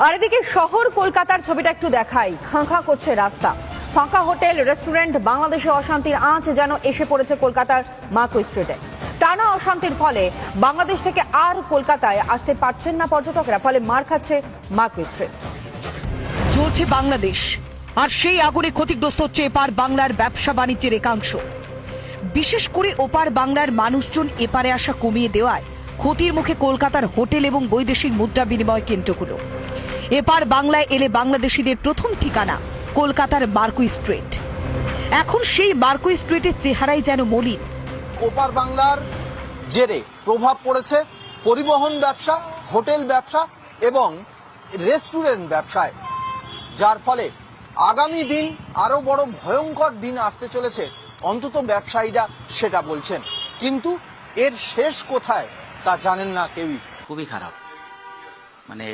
আর এদিকে শহর কলকাতার ছবিটা একটু দেখাই। খাঁ খাঁ করছে রাস্তা, ফাঁকা হোটেল, রেস্টুরেন্ট, বাংলাদেশে অশান্তির আঁচ যেন এসে পড়েছে কলকাতার মার্কুই স্ট্রিটে। টানা অশান্তির ফলে বাংলাদেশ থেকে আর কলকাতায় আসতে পারছেন না পর্যটকরা, ফলে মার খাচ্ছে মার্কুই স্ট্রিট। চলছে বাংলাদেশ, আর সেই আগুনে ক্ষতিগ্রস্ত হচ্ছে এপার বাংলার ব্যবসা বাণিজ্যের একাংশ। বিশেষ করে ওপার বাংলার মানুষজন এপারে আসা কমিয়ে দেওয়ায় ক্ষতির মুখে কলকাতার হোটেল এবং বৈদেশিক মুদ্রা বিনিময় কেন্দ্রগুলো। এপার বাংলায় এলে বাংলাদেশিদের প্রথম ঠিকানা কলকাতার মার্কুই স্ট্রিট। এখন সেই মার্কুই স্ট্রিটের চেহারাই যেন মলিন। ওপার বাংলার জেরে প্রভাব পড়েছে পরিবহন ব্যবসা, হোটেল ব্যবসা এবং রেস্টুরেন্ট ব্যবসায়, যার ফলে আগামী দিন আরো বড় ভয়ঙ্কর দিন আসতে চলেছে, অন্তত ব্যবসায়ীরা সেটা বলছেন। কিন্তু এর শেষ কোথায় তা জানেন না কেউই। খুবই খারাপ, মানে